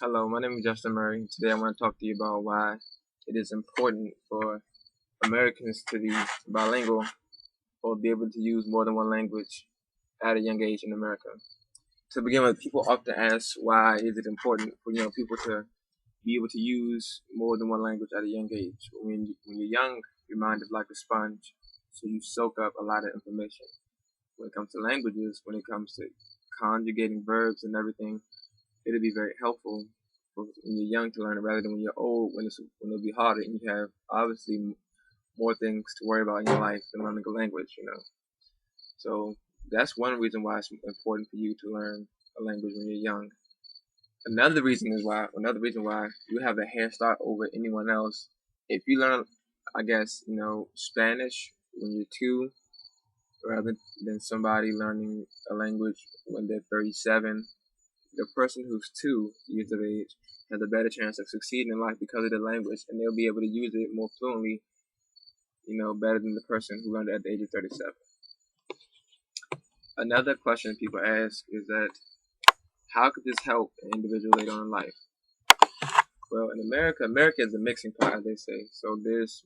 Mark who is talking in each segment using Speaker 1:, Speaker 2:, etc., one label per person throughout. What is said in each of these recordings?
Speaker 1: Hello, my name is Justin Murray. Today I want to talk to you about why it is important for Americans to be bilingual or be able to use more than one language at a young age in America. To begin with, people often ask why is it important for young people to be able to use more than one language at a young age. When you're young, your mind is like a sponge, so you soak up a lot of information. When it comes to languages, when it comes to conjugating verbs and everything, it'll be very helpful for when you're young to learn it rather than when you're old when it'll be harder and you have obviously more things to worry about in your life than learning a language. So that's one reason why it's important for you to learn a language when you're young. Another reason why you have a head start over anyone else. If you learn, I guess, Spanish when you're two, rather than somebody learning a language when they're 37, the person who's 2 years of age has a better chance of succeeding in life because of the language, and they'll be able to use it more fluently, better than the person who learned it at the age of 37. Another question people ask is that how could this help an individual later on in life? Well, in America is a mixing pot, as they say. So there's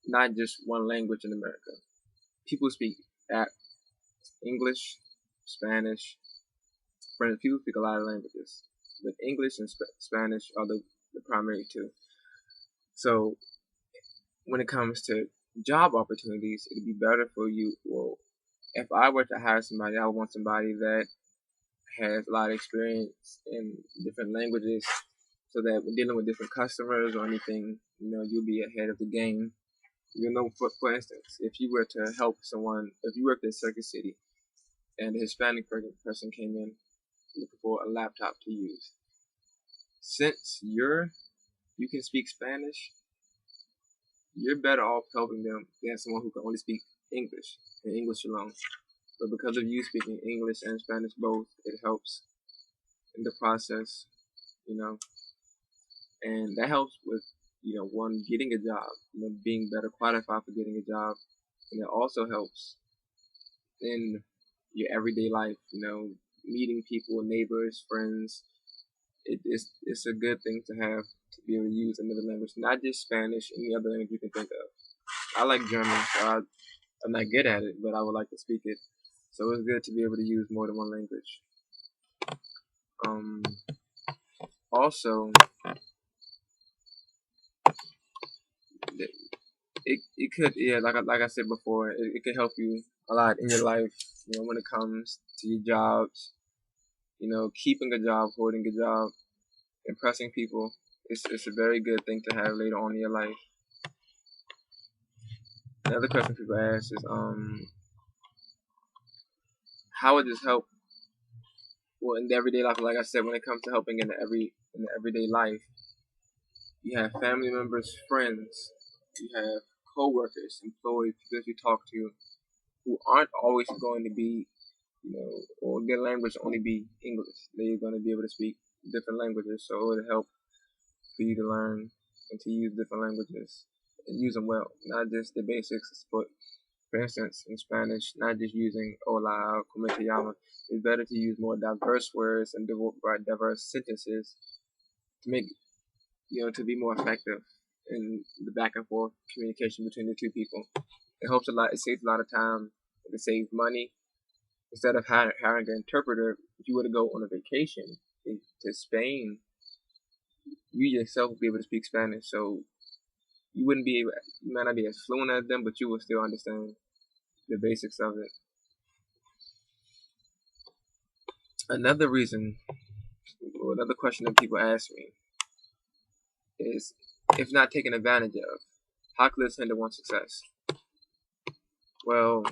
Speaker 1: not just one language in America. People speak English, Spanish, French. People speak a lot of languages, but English and Spanish are the primary two. So when it comes to job opportunities, it'd be better for you. Well, if I were to hire somebody, I would want somebody that has a lot of experience in different languages, so that when dealing with different customers or anything, you'll be ahead of the game. For instance, if you were to help someone, if you worked in Circuit City and a Hispanic person came in looking for a laptop to use, since you can speak Spanish, you're better off helping them than someone who can only speak English and English alone. But because of you speaking English and Spanish both, it helps in the process, you know, and that helps with, one, getting a job, being better qualified for getting a job. And it also helps in your everyday life, meeting people, neighbors, friends. It's a good thing to have to be able to use another language, not just Spanish, any other language you can think of. I like German, so I'm not good at it, but I would like to speak it. So it's good to be able to use more than one language. Also, it could, yeah, like I said before, it could help you a lot in your life, when it comes to your jobs, keeping a job, holding a job, impressing people. It's a very good thing to have later on in your life. Another question people ask is, how would this help? Well, in the everyday life, like I said, when it comes to helping in the everyday life, you have family members, friends, you have co-workers, employees, people that you talk to who aren't always going to be, or their language only be English. They're going to be able to speak different languages, so it would help for you to learn and to use different languages and use them well, not just the basics, but for instance, in Spanish, not just using hola, como te llamas. It's better to use more diverse words and diverse sentences to make, to be more effective in the back and forth communication between the two people. It helps a lot. It saves a lot of time. It saves money. Instead of hiring an interpreter, if you were to go on a vacation to Spain, you yourself would be able to speak Spanish. So you might not be as fluent as them, but you will still understand the basics of it. Another question that people ask me is, if not taken advantage of, how could this hinder one's success? Well,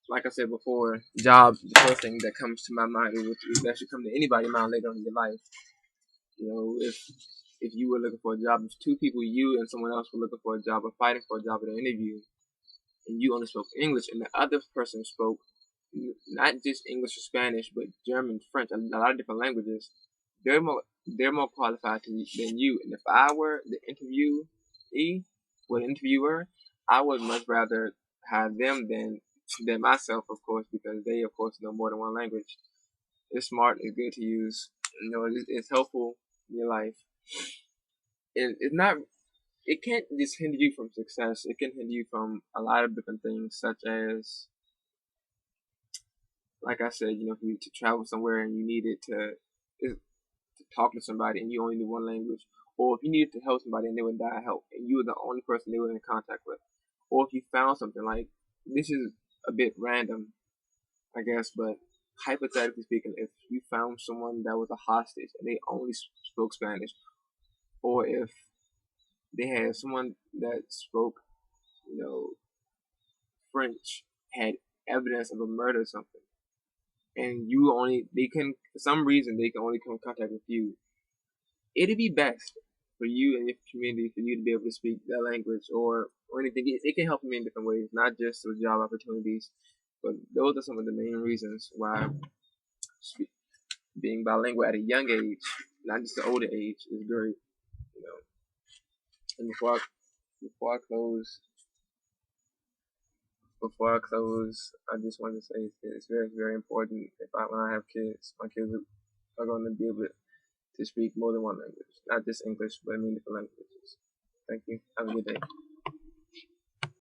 Speaker 1: like I said before, job, the first thing that comes to my mind, that should come to anybody's mind later on in your life. If you were looking for a job, if two people, you and someone else, were looking for a job or fighting for a job at an interview, and you only spoke English, and the other person spoke not just English or Spanish, but German, French, a lot of different languages, they're more qualified than you. And if I were the interviewer, I would much rather have them than myself, of course, because they, of course, know more than one language. It's smart. It's good to use. It's helpful in your life, it's not. It can't just hinder you from success. It can hinder you from a lot of different things, such as, like I said, for you to travel somewhere and you needed to talk to somebody and you only knew one language, or if you needed to help somebody and they would die help and you were the only person they were in contact with, or if you found something like this is a bit random, I guess, but hypothetically speaking, if you found someone that was a hostage and they only spoke Spanish, or if they had someone that spoke, French, had evidence of a murder or something, and they can, for some reason, they can only come in contact with you, it'd be best for you and your community for you to be able to speak that language or anything. It can help you in different ways, not just with job opportunities, but those are some of the main reasons why being bilingual at a young age, not just an older age, is great. You know. And before I close, I just want to say it's very, very important. When I have kids, my kids are going to be able to speak more than one language, not just English, but different languages. Thank you. Have a good day.